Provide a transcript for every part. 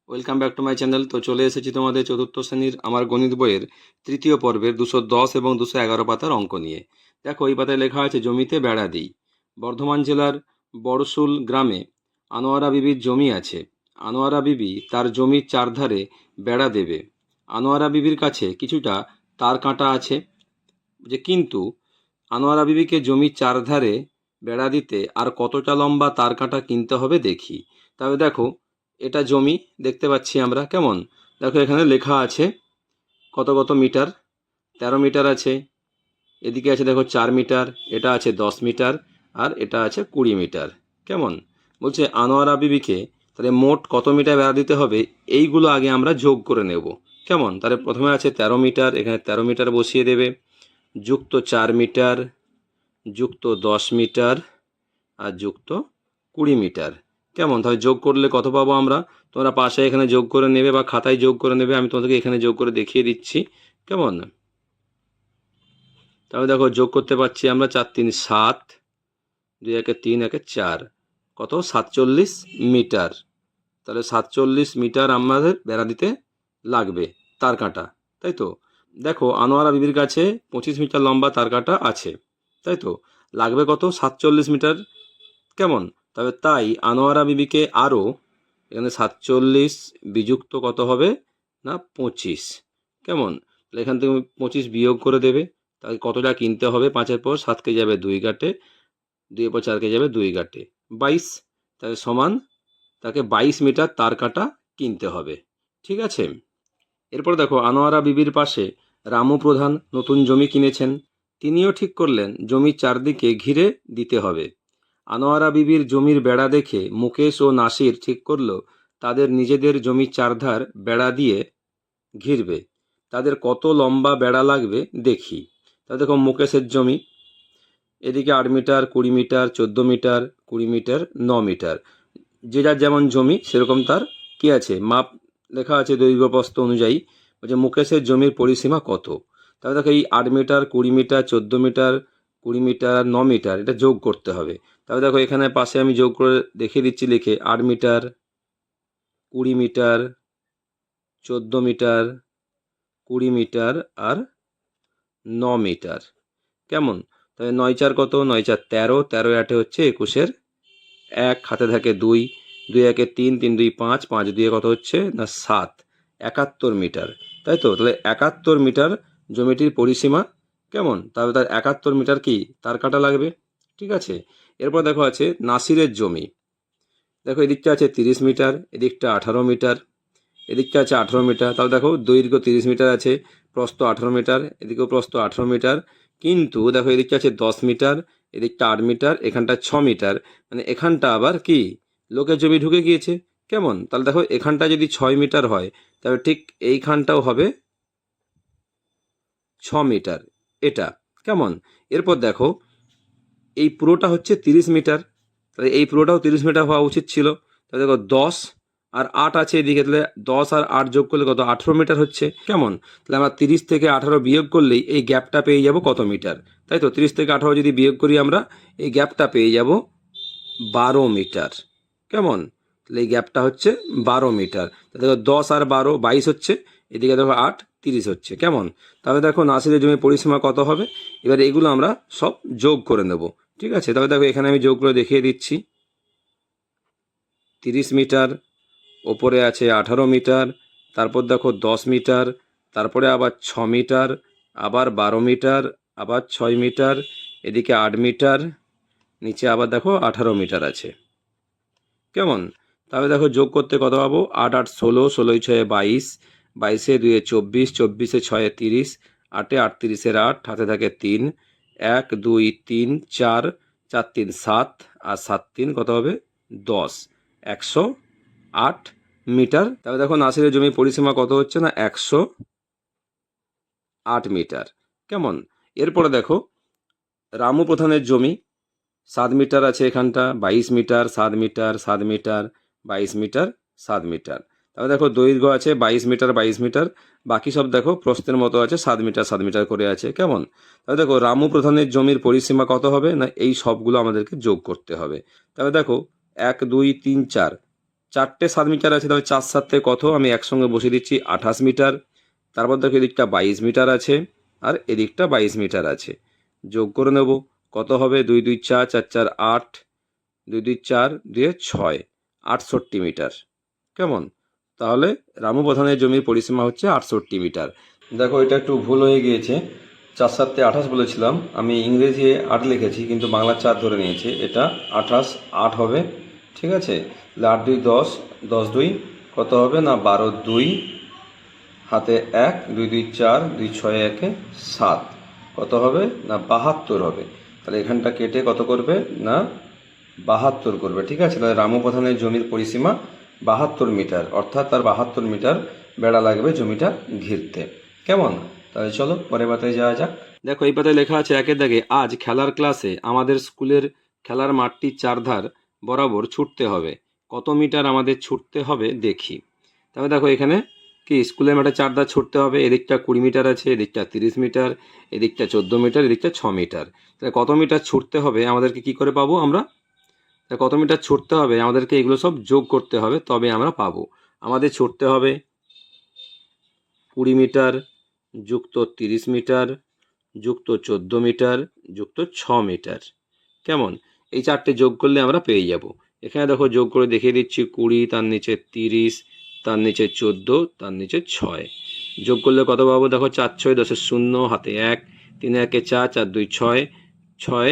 Welcome back to my channel. তো চলে এসেছি তোমাদের চতুর্থ শ্রেণীর আমার গণিত বইয়ের তৃতীয় পর্বের 210 এবং 211 পাতার অঙ্ক নিয়ে। দেখো, এই পাতায় লেখা আছে জমিতে বেড়া দিই। বর্ধমান জেলার বড়শুল গ্রামে আনোয়ারা বিবির জমি আছে। আনোয়ারা বিবি তার জমির চারধারে বেড়া দেবে। আনোয়ারা বিবির কাছে কিছুটা তার কাঁটা আছে, কিন্তু আনোয়ারা বিবিকে জমির চারধারে বেড়া দিতে আর কতটা লম্বা তার কাঁটা কিনতে হবে দেখি। তবে দেখো, এটা জমি দেখতে পাচ্ছি আমরা, কেমন? দেখো, এখানে লেখা আছে কত কত মিটার। 13 মিটার আছে, এদিকে আছে দেখো 4 মিটার, এটা আছে 10 মিটার, আর এটা আছে 20 মিটার। কেমন? বলছে আনোয়ারা বিবিকে তাহলে মোট কত মিটার বেড়া দিতে হবে, এইগুলো আগে আমরা যোগ করে নেব। কেমন? তাহলে প্রথমে আছে 13 মিটার, এখানে 13 মিটার বসিয়ে দেবে, যুক্ত 4 মিটার, যুক্ত 10 মিটার, আর যুক্ত 20 মিটার। কেমন? তাহলে যোগ করলে কত পাবো আমরা? তোমরা পাশে এখানে যোগ করে নেবে বা খাতায় যোগ করে নেবে, আমি তোমাদেরকে এখানে যোগ করে দেখিয়ে দিচ্ছি। কেমন? তাহলে দেখো, যোগ করতে পারছি আমরা 4 3 7, 2 1 3 1 4, কত? 47 মিটার। তাহলে 47 মিটার আমাদের বেড়া দিতে লাগবে তার কাঁটা, তাই তো? দেখো, আনোয়ারা বিবির কাছে 25 মিটার লম্বা তার কাঁটা আছে, তাই তো? লাগবে কত? 47 মিটার। কেমন? তবে তাই আনোয়ারা বিবিকে আরও, এখানে 47 বিযুক্ত কত হবে না 25। কেমন? তাহলে এখান থেকে 25 বিয়োগ করে দেবে। তাহলে কতটা কিনতে হবে? 5-এর পর 7 কে যাবে 2 ঘাটে, 2-এর পর 4 কে যাবে 2 ঘাটে, 22। তাহলে সমান তাকে 22 মিটার তার কাটা কিনতে হবে। ঠিক আছে? এরপর দেখো, আনোয়ারা বিবির পাশে রামু প্রধান নতুন জমি কিনেছেন। তিনিও ঠিক করলেন জমির চারদিকে ঘিরে দিতে হবে। আনোয়ারা বিবির জমির বেড়া দেখে মুকেশ ও নাসির ঠিক করল তাদের নিজেদের জমির চারধার বেড়া দিয়ে ঘিরবে। তাদের কত লম্বা বেড়া লাগবে দেখি। তা দেখো, মুকেশের জমি, এদিকে 8 metre, 20 metre, 14 metre, 20 metre, 9 metre. যে যার যেমন জমি সেরকম তার কি আছে, মাপ লেখা আছে দৈর্ঘ্য প্রস্থ অনুযায়ী। বলছে মুকেশের জমির পরিসীমা কত। তাহলে দেখো, এই 8 metre, 20 metre, 14 metre, 20 metre, 9 metre, এটা যোগ করতে হবে। তাহলে দেখো, এখানে পাশে আমি যোগ করে দেখিয়ে দিচ্ছি লিখে, 8 মিটার, 20 মিটার, 14 মিটার, 20 মিটার, আর 9 মিটার। কেমন? তাহলে 9 4 কত? 9 4 13, 13 8 হচ্ছে 21-এর 1, হাতে থাকে 2, 2 1 3, 3 2 5, 5 2 কত হচ্ছে না 7, 71 মিটার। তাই তো? তাহলে 71 মিটার জমিটির পরিসীমা। কেমন? তাহলে তার 71 মিটার কি তার কাটা লাগবে। ঠিক আছে? এরপর দেখো আছে নাসিরের জমি। দেখো, এদিকটা আছে 30 মিটার, এদিকটা 18 মিটার, এদিকটা আছে 18 মিটার। তাহলে দেখো, দৈর্ঘ্য 30 মিটার আছে, প্রস্থ 18 মিটার, এদিকেও প্রস্থ 18 মিটার। কিন্তু দেখো, এদিকটা আছে 10 মিটার, এদিকটা 8 মিটার, এখানটা 6 মিটার। মানে এখানটা আবার কি লোকের জমি ঢুকে গিয়েছে। কেমন? তাহলে দেখো, এখানটা যদি 6 মিটার হয়, তবে ঠিক এইখানটাও হবে 6 মিটার, এটা। কেমন? এরপর দেখো, এই পুরোটা হচ্ছে 30 মিটার, তাহলে এই পুরোটাও 30 মিটার হওয়া উচিত ছিল। তাহলে দেখো, 10 আর 8 আছে এদিকে, তাহলে 10 আর 8 যোগ করলে কত? 18 মিটার হচ্ছে। কেমন? তাহলে আমরা 30 থেকে 18 বিয়োগ করলেই এই গ্যাপটা পেয়ে যাব কত মিটার। তাই তো? 30 থেকে 18 যদি বিয়োগ করি আমরা, এই গ্যাপটা পেয়ে যাব 12 মিটার। কেমন? তাহলে এই গ্যাপটা হচ্ছে 12 মিটার। দেখো, 10 আর 12 22 হচ্ছে, এদিকে দেখো 8 30 হচ্ছে। কেমন? তাহলে দেখো, নাসিরের জমির পরিসীমা কত হবে। এবার এগুলো আমরা সব যোগ করে নেব। ঠিক আছে? তবে দেখো, এখানে আমি যোগ করে দেখিয়ে দিচ্ছি। 30 মিটার, ওপরে আছে 18 মিটার, তারপর দেখো 10 মিটার, তারপরে আবার 6 মিটার, আবার 12 মিটার, আবার 6 মিটার, এদিকে 8 মিটার, নিচে আবার দেখো 18 মিটার আছে। কেমন? তাহলে দেখো, যোগ করতে কত পাবো? 8 8 16, 16 6 22, 22 2 24, 24 6 30, 8 38 8, হাতে থাকে 3, 1 2 3 4, 4 3 7, আর 7 3 কত হবে? 10, 108 মিটার। তাহলে দেখো, নাসিরের জমির পরিসীমা কত হচ্ছে না 108 মিটার। কেমন? এরপরে দেখো, রামু প্রধানের জমি 7 মিটার আছে, এখানটা 22 metre, 7 metre, 7 metre, 22 metre, 7 metre. তাহলে দেখো, দৈর্ঘ্য আছে 22 মিটার, 22 মিটার, বাকি সব দেখো প্রস্থের মতো আছে, 7 মিটার 7 মিটার করে আছে। কেমন? তাহলে দেখো, রামু প্রধানের জমির পরিসীমা কত হবে না এই সবগুলো আমাদেরকে যোগ করতে হবে। তাহলে দেখো, 1 2 3 4, চারটে 7 মিটার আছে, তাহলে 4 7 কত, আমি একসঙ্গে বসিয়ে দিচ্ছি 28 মিটার। তারপর দেখো এদিকটা 22 মিটার আছে আর এদিকটা 22 মিটার আছে, যোগ করে নেব। কত হবে, 2 2 4 4 4 8, 2 2 4 2 6, 68 মিটার। কেমন? তাহলে রামু প্রধানের জমির পরিসীমা হচ্ছে 68 মিটার। দেখো এটা একটু ভুল হয়ে গিয়েছে, 4 7 28 বলেছিলাম, আমি ইংরেজি 8 লিখেছি কিন্তু বাংলা 4 ধরে নিয়েছি, এটা 28 8 হবে। ঠিক আছে, 8 2 10, 10 2 কত হবে না 12 2, হাতে 1, 2 2 4, 2 6 1 7, কত হবে না 72 হবে। তাহলে এখানটা কেটে কত করবে না 72 করবে। ঠিক আছে, তাহলে রামু প্রধানের জমির পরিসীমা 72 মিটার, অর্থাৎ তার 72 মিটার বেড়া লাগবে জমিটা ঘিরতে। কেমন? তাহলে চলো পরের পাতায় যাওয়া যাক। দেখো এই পাতায় লেখা আছে একের দাগে, আজ খেলার ক্লাসে আমাদের স্কুলের খেলার মাঠটির চারধার বরাবর ছুটতে হবে। কত মিটার আমাদের ছুটতে হবে দেখি। তবে দেখো এখানে কি স্কুলের মাঠে চারধার ছুটতে হবে, এদিকটা 20 মিটার আছে, এদিকটা 30 মিটার, এদিকটা 14 মিটার, এদিকটা 6 মিটার। তাহলে কত মিটার ছুটতে হবে আমাদেরকে কি করে পাবো আমরা? কত মিটার ছুটতে হবে আমাদেরকে এগুলো সব যোগ করতে হবে, তবে আমরা পাবো। আমাদের ছুটতে হবে 20 মিটার যুক্ত 30 মিটার যুক্ত 14 মিটার যুক্ত 6 মিটার। কেমন? এই চারটে যোগ করলে আমরা পেয়ে যাব। এখানে দেখো যোগ করে দেখিয়ে দিচ্ছি, 20, তার নিচে 30, তার নিচে 14, তার নিচে 6। যোগ করলে কত পাবো দেখো, 4 6 10 0, হাতে 1, 3 1 4, 4 2 6, 6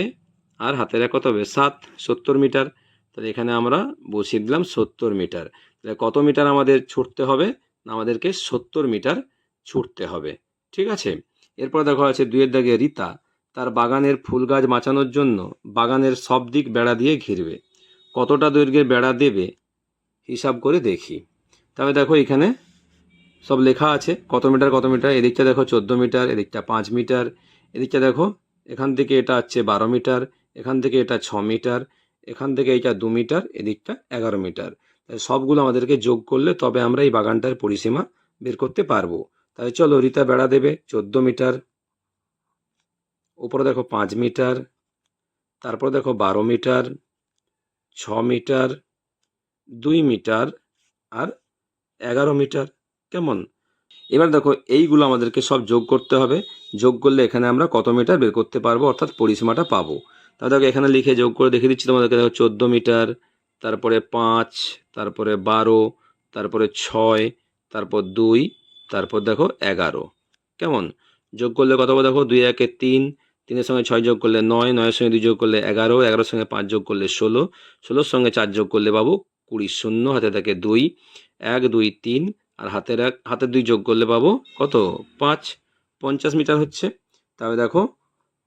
আর হাতের 1 কত হবে 7, 70 মিটার। তাহলে এখানে আমরা বসিয়ে দিলাম 70 মিটার। তাহলে কত মিটার আমাদের ছুটতে হবে না, আমাদেরকে 70 মিটার ছুটতে হবে। ঠিক আছে, এরপর দেখো আছে 2 দাগে, রীতা তার বাগানের ফুল গাছ বাঁচানোর জন্য বাগানের সব দিক বেড়া দিয়ে ঘিরবে। কতটা দৈর্ঘ্যের বেড়া দেবে হিসাব করে দেখি। তবে দেখো এখানে সব লেখা আছে কত মিটার কত মিটার। এদিকটা দেখো 14 মিটার, এদিকটা 5 মিটার, এদিকটা দেখো এখান থেকে এটা হচ্ছে 12 মিটার, এখান থেকে এটা 6 মিটার, এখান থেকে এটা 2 মিটার, এদিকটা 11 মিটার। তাই সবগুলো আমাদেরকে যোগ করলে তবে আমরা এই বাগানটার পরিসীমা বের করতে পারবো। তাই চলো, রীতা বেড়া দেবে 14 মিটার, উপরে দেখো 5 মিটার, তারপর দেখো 12 মিটার, 6 মিটার, 2 মিটার আর 11 মিটার। কেমন? এবার দেখো এইগুলো আমাদেরকে সব যোগ করতে হবে, যোগ করলে এখানে আমরা কত মিটার বের করতে পারবো, অর্থাৎ পরিসীমাটা পাবো। তাহলে দেখো এখানে লিখে যোগ করে দেখিয়ে দিচ্ছি তোমাদেরকে। দেখো 14 মিটার, তারপরে 5, তারপরে 12, তারপরে 6, তারপর 2, তারপর দেখো 11। কেমন? যোগ করলে কত হবে দেখো, 2 1 3, 3-এর সঙ্গে 6 যোগ করলে 9, 9-এর সঙ্গে 2 যোগ করলে 11, 11-এর সঙ্গে 5 যোগ করলে 16, 16-এর সঙ্গে 4 যোগ করলে পাবো 20, শূন্য হাতে থাকে 2, 1 2 3 আর হাতের 2 যোগ করলে পাবো কত 5, 50 মিটার হচ্ছে। তবে দেখো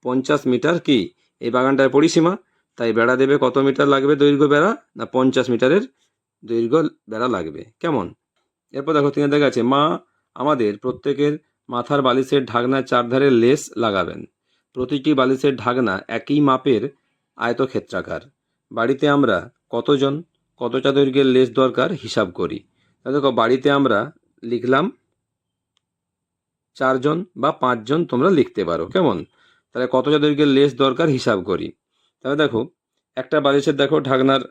50 মিটার কি এই বাগানটার পরিসীমা। তাই বেড়া দেবে কত মিটার লাগবে দৈর্ঘ্য বেড়া না 50 মিটারের দৈর্ঘ্য বেড়া লাগবে। কেমন? এরপর দেখো 3 দেখা আছে, মা আমাদের প্রত্যেকের মাথার বালিশের ঢাকনার চারধারে লেস লাগাবেন। প্রতিটি বালিশের ঢাকনা একই মাপের আয়তক্ষেত্রাকার। বাড়িতে আমরা কতজন কতটা দৈর্ঘ্যের লেস দরকার হিসাব করি। দেখো বাড়িতে আমরা লিখলাম 4 জন বা 5 জন, তোমরা লিখতে পারো। কেমন? তাহলে কতটা দৈর্ঘ্যের লেস দরকার হিসাব করি। তাহলে দেখো একটা বালিশের দেখো ঢাকনার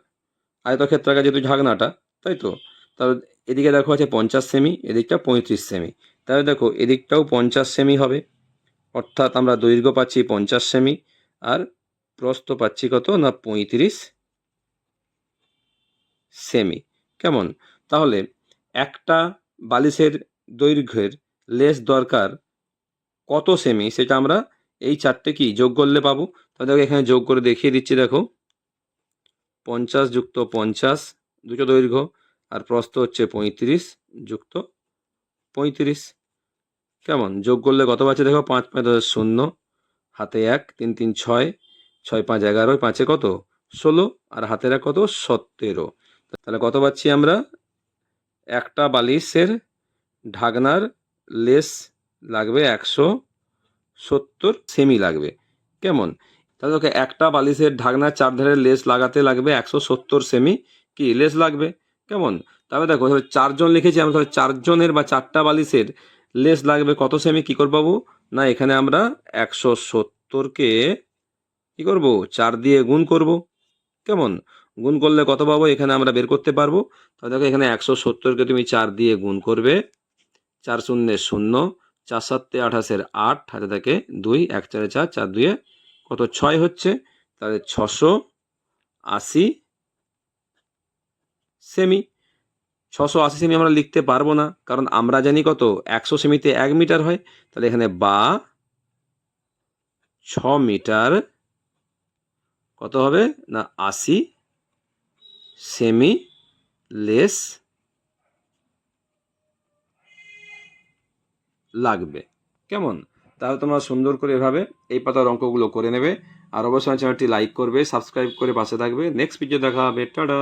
আয়তক্ষেত্রাকার যেহেতু ঢাকনাটা, তাই তো, তাহলে এদিকে দেখো আছে 50 সেমি, এদিকটা 35 সেমি। তাহলে দেখো এদিকটাও 50 সেমি হবে, অর্থাৎ আমরা দৈর্ঘ্য পাচ্ছি 50 সেমি আর প্রস্থ পাচ্ছি কত না 35 সেমি। কেমন? তাহলে একটা বালিশের দৈর্ঘ্যের লেস দরকার কত সেমি, সেটা আমরা এই চারটে কি যোগ করলে পাবো। তাহলে দেখো এখানে যোগ করে দেখিয়ে দিচ্ছি। দেখো 50 যুক্ত 50 দুটো দৈর্ঘ্য আর প্রস্থ হচ্ছে 35 যুক্ত 35। কেমন? যোগ করলে কত পাচ্ছে দেখো, 5 5 10 0, হাতে 1, 3 3 6, 6 5 11, 5-এ কত 16 আর হাতের 1 কত 17। তাহলে কত পাচ্ছি আমরা, একটা বালিশের ঢাকনার লেস লাগবে 170 সেমি লাগবে। কেমন? তাহলে ওকে একটা বালিশের ঢাকনার চারধারের লেস লাগাতে লাগবে 170 সেমি কি লেস লাগবে। কেমন? তবে দেখো 4 জন লিখেছি আমরা, তাহলে 4 জনের বা 4টা বালিশের লেস লাগবে কত সেমি, কি করে পাবো না, এখানে আমরা 170কে কি করব 4 দিয়ে গুণ করব। কেমন? গুণ করলে কত পাবো এখানে আমরা বের করতে পারবো। তাহলে দেখো এখানে 170কে তুমি 4 দিয়ে গুণ করবে, 4 শূন্যে 0, 4 7 28-এর 8, হাতে থাকে 2, 1 4 4, 4 2 কত 6 হচ্ছে। তাহলে 680 সেমি। 680 সেমি আমরা লিখতে পারবো না, কারণ আমরা জানি কত 100 সেমিতে 1 মিটার হয়। তাহলে এখানে বা 6 মিটার কত হবে না 80 সেমি লেস লাগবে। কেমন? তাহলে তোমরা সুন্দর করে এভাবে এই পাতার অঙ্কগুলো করে নেবে। আর অবশ্যই চ্যানেলটি লাইক করবে, সাবস্ক্রাইব করে পাশে থাকবে। নেক্সট ভিডিও দেখা হবে। টাটা।